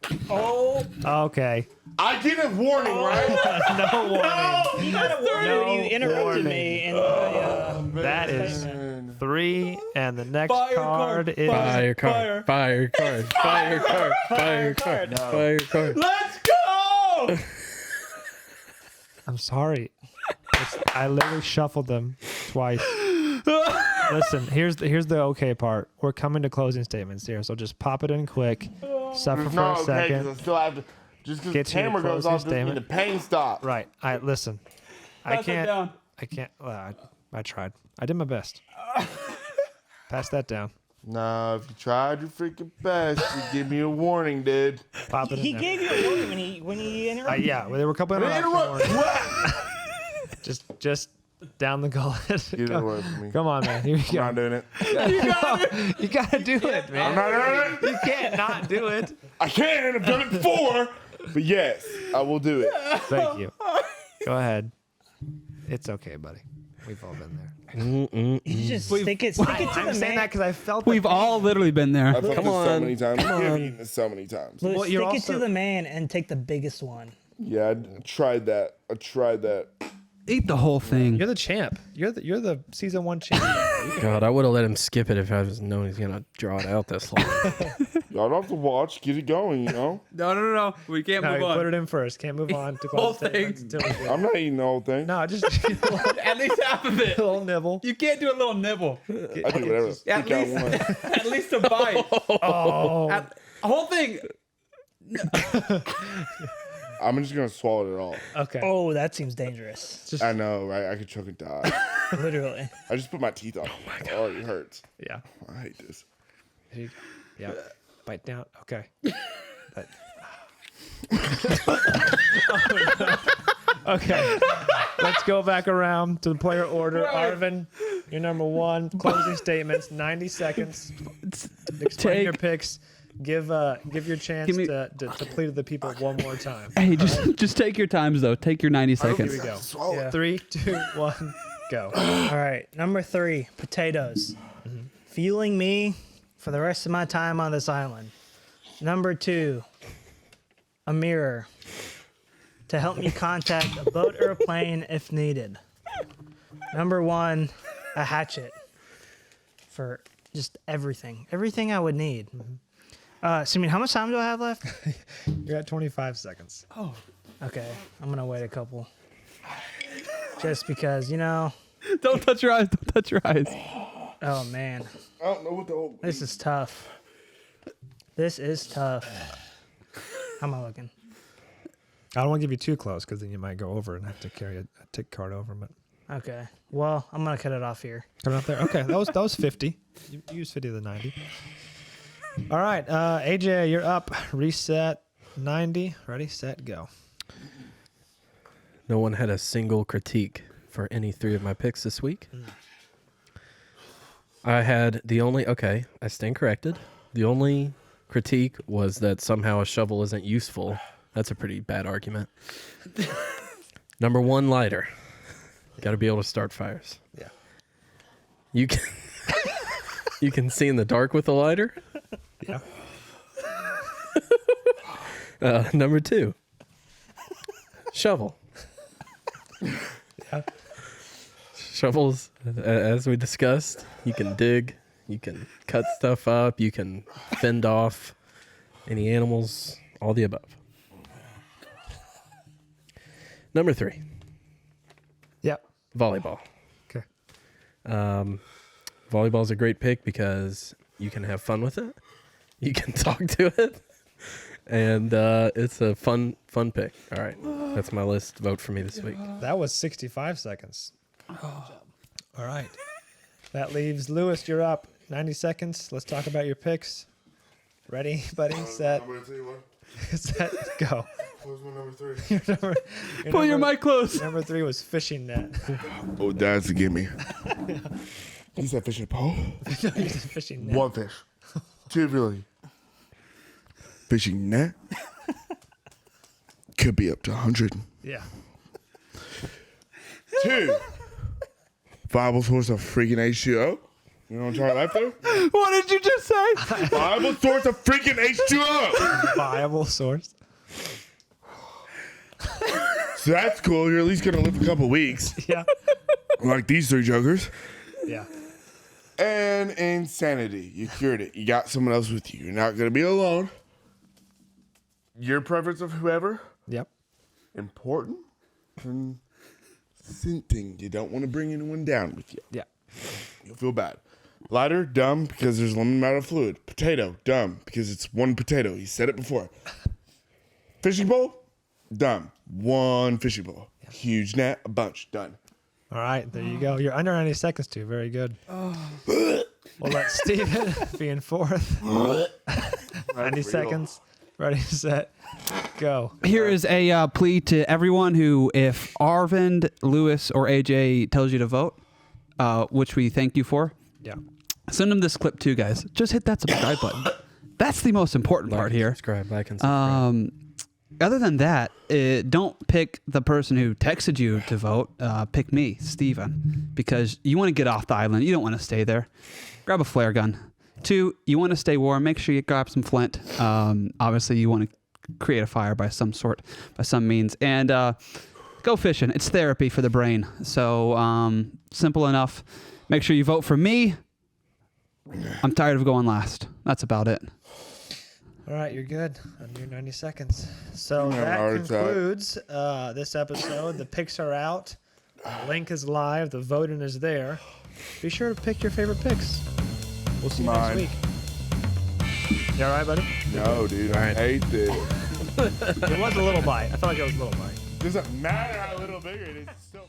[SPEAKER 1] Okay.
[SPEAKER 3] I get a warning, right?
[SPEAKER 1] No warning.
[SPEAKER 5] You got a warning
[SPEAKER 1] No
[SPEAKER 5] when you interrupted
[SPEAKER 1] warning.
[SPEAKER 5] me. And
[SPEAKER 1] That is
[SPEAKER 3] Man.
[SPEAKER 1] 3, and the next card is.
[SPEAKER 4] Fire card. Fire card. Fire card. Fire card. Fire card.
[SPEAKER 2] Let's go!
[SPEAKER 1] I'm sorry. I literally shuffled them twice. Listen, here's the okay part. We're coming to closing statements here, so just pop it in quick. Suffer for
[SPEAKER 3] No,
[SPEAKER 1] a
[SPEAKER 3] okay,
[SPEAKER 1] second.
[SPEAKER 3] because I still have to. Just because the
[SPEAKER 1] Get to your
[SPEAKER 3] camera goes
[SPEAKER 1] closing
[SPEAKER 3] off doesn't mean the
[SPEAKER 1] statement.
[SPEAKER 3] pain stops.
[SPEAKER 1] Right. Listen.
[SPEAKER 2] Pass it down.
[SPEAKER 1] I can't. I tried. I did my best. Pass that down.
[SPEAKER 3] No, if you tried your freaking best, you give me a warning, dude.
[SPEAKER 1] Pop it
[SPEAKER 5] he
[SPEAKER 1] in there.
[SPEAKER 5] gave you a warning when he interrupted.
[SPEAKER 1] Yeah, well, there were a couple of
[SPEAKER 3] Interrupt.
[SPEAKER 1] just down the gullet.
[SPEAKER 3] Get it away from me.
[SPEAKER 1] Come on, man. Here we
[SPEAKER 3] I'm not
[SPEAKER 1] go.
[SPEAKER 3] doing it.
[SPEAKER 1] You gotta do it,
[SPEAKER 3] I'm
[SPEAKER 1] man.
[SPEAKER 3] not doing it.
[SPEAKER 1] You can't not do it.
[SPEAKER 3] I can. I've done it before. But yes, I will do it.
[SPEAKER 1] Thank you. Go ahead. It's okay, buddy. We've all been there.
[SPEAKER 5] You just stick it to
[SPEAKER 1] I'm
[SPEAKER 5] the
[SPEAKER 1] saying
[SPEAKER 5] man.
[SPEAKER 1] that because I felt
[SPEAKER 2] We've all literally been there.
[SPEAKER 3] I've felt
[SPEAKER 4] Come
[SPEAKER 3] this so
[SPEAKER 4] on.
[SPEAKER 3] many times.
[SPEAKER 4] Come
[SPEAKER 3] I've
[SPEAKER 4] on.
[SPEAKER 3] eaten this so many times.
[SPEAKER 5] Louis,
[SPEAKER 1] Well,
[SPEAKER 5] stick
[SPEAKER 1] you're
[SPEAKER 5] it
[SPEAKER 1] also-
[SPEAKER 5] to the man and take the biggest one.
[SPEAKER 3] Yeah, I tried that.
[SPEAKER 2] Eat the whole thing.
[SPEAKER 1] You're the champ. You're the season 1 champ.
[SPEAKER 4] God, I would have let him skip it if I was known he's gonna draw it out this long.
[SPEAKER 3] Y'all don't have to watch. Get it going, you know?
[SPEAKER 2] No. We can't
[SPEAKER 1] No,
[SPEAKER 2] move
[SPEAKER 1] you
[SPEAKER 2] on.
[SPEAKER 1] put it in first. Can't move on to
[SPEAKER 2] Whole
[SPEAKER 1] close statements until we do.
[SPEAKER 3] I'm not eating the whole thing.
[SPEAKER 1] No, just a
[SPEAKER 2] At least half of it.
[SPEAKER 1] little nibble.
[SPEAKER 2] You can't do a little nibble.
[SPEAKER 3] I do whatever the
[SPEAKER 2] At
[SPEAKER 3] freak I
[SPEAKER 2] least,
[SPEAKER 3] want.
[SPEAKER 2] at least a bite.
[SPEAKER 1] Oh,
[SPEAKER 2] A whole thing.
[SPEAKER 3] I'm just going to swallow it all.
[SPEAKER 1] okay.
[SPEAKER 5] Oh, that seems dangerous.
[SPEAKER 3] I know, right? I could choke and die.
[SPEAKER 5] Literally.
[SPEAKER 3] I just put my teeth on. Oh, my God. It already hurts.
[SPEAKER 1] Yeah.
[SPEAKER 3] I hate this.
[SPEAKER 1] Here you go. Yeah. Bite down. Okay. But- Okay. Let's go back around to the player order. Arvind, you're number 1. Closing statements. 90 seconds. Explain your picks. Give your chance
[SPEAKER 2] Give me-
[SPEAKER 1] to plead to the people one more time.
[SPEAKER 2] Hey, just take your times though. Take your 90
[SPEAKER 1] Here
[SPEAKER 2] seconds.
[SPEAKER 1] we go.
[SPEAKER 3] Swallow it.
[SPEAKER 1] 3, 2, 1, go.
[SPEAKER 5] All right. Number 3, potatoes. Fueling me for the rest of my time on this island. Number 2, a mirror to help me contact a boat or a plane if needed. Number 1, a hatchet for just everything I would need. Simeon, how much time do I have left?
[SPEAKER 1] You're at 25 seconds.
[SPEAKER 5] Okay, I'm gonna wait a couple. Just because,
[SPEAKER 2] Don't touch your eyes. Don't touch your eyes.
[SPEAKER 5] oh man,
[SPEAKER 3] I don't know what the whole.
[SPEAKER 5] this is tough. This is tough. How am I looking?
[SPEAKER 1] I don't want to give you too close because then you might go over and have to carry a tick card over. But
[SPEAKER 5] Okay, well, I'm gonna cut it off here.
[SPEAKER 1] coming up there. Okay, that was 50. You used 50 of the 90. All right, AJ, you're up. Reset 90. Ready, set, go.
[SPEAKER 4] No one had a single critique for any 3 of my picks this week. I had I stand corrected. The only critique was that somehow a shovel isn't useful. That's a pretty bad argument. Number 1, lighter. Got to be able to start fires.
[SPEAKER 1] Yeah.
[SPEAKER 4] You can you can see in the dark with a lighter.
[SPEAKER 1] Yeah.
[SPEAKER 4] Number 2, shovel.
[SPEAKER 1] Yeah.
[SPEAKER 4] Shovels, as we discussed, you can dig, you can cut stuff up, you can fend off any animals, all the above. Number 3,
[SPEAKER 1] Yep.
[SPEAKER 4] volleyball.
[SPEAKER 1] Okay.
[SPEAKER 4] Volleyball is a great pick because you can have fun with it, you can talk to it, and it's a fun pick. All right, that's my list. Vote for me this week.
[SPEAKER 1] That was 65 seconds. All right. That leaves Lewis, you're up. 90 seconds. Let's talk about your picks. Ready, buddy? Set.
[SPEAKER 3] I'm gonna tell you what.
[SPEAKER 1] Set. Go.
[SPEAKER 3] Who's my number 3?
[SPEAKER 2] Pull your mic close.
[SPEAKER 1] Number 3 was fishing net.
[SPEAKER 3] Oh, Dad's to get me. You said fishing pole?
[SPEAKER 1] Fishing net.
[SPEAKER 3] 1 fish. 2 really. Fishing net could be up to 100.
[SPEAKER 1] Yeah.
[SPEAKER 3] 2 viable source of freaking H2O. You know what I'm trying to there?
[SPEAKER 2] What did you just say?
[SPEAKER 3] Viable source of freaking H2O.
[SPEAKER 1] Viable source.
[SPEAKER 3] So that's cool. You're at least gonna live a couple weeks,
[SPEAKER 1] Yeah.
[SPEAKER 3] like these 3 jokers.
[SPEAKER 1] Yeah.
[SPEAKER 3] And insanity. You cured it. You got someone else with you. You're not gonna be alone. Your preference of whoever.
[SPEAKER 1] Yep.
[SPEAKER 3] Important. Consenting. You don't want to bring anyone down with you.
[SPEAKER 1] Yeah.
[SPEAKER 3] You'll feel bad. Lighter, dumb, because there's a limited amount of fluid. Potato, dumb, because it's 1 potato. He said it before. Fishing pole, dumb. 1 fishing pole. Huge net, a bunch. Done.
[SPEAKER 1] All right, there you go. You're under 90 seconds, too. Very good. We'll let Steven be in 4th. 90 seconds. Ready, set, go.
[SPEAKER 2] Here is a plea to everyone who, if Arvind, Lewis, or AJ tells you to vote, which we thank you for,
[SPEAKER 1] Yeah.
[SPEAKER 2] send them this clip too, guys. Just hit that subscribe button. That's the most important part here.
[SPEAKER 4] Like and subscribe.
[SPEAKER 2] Other than that, don't pick the person who texted you to vote. Pick me, Steven, because you want to get off the island. You don't want to stay there. Grab a flare gun. 2, you want to stay warm. Make sure you grab some flint. Obviously, you want to create a fire by some means. And go fishing. It's therapy for the brain. So simple enough. Make sure you vote for me. I'm tired of going last. That's about it.
[SPEAKER 1] All right, you're good. Under 90 seconds. So
[SPEAKER 3] I'm having a
[SPEAKER 1] that
[SPEAKER 3] heart attack.
[SPEAKER 1] concludes this episode. The picks are out. The link is live. The voting is there. Be sure to pick your favorite picks. We'll see you
[SPEAKER 3] Mine.
[SPEAKER 1] next week. You all right, buddy?
[SPEAKER 3] No, dude. I hate this.
[SPEAKER 1] It was a little bite. I felt like it was a little bite.
[SPEAKER 3] Doesn't matter how little bigger it is. It's still.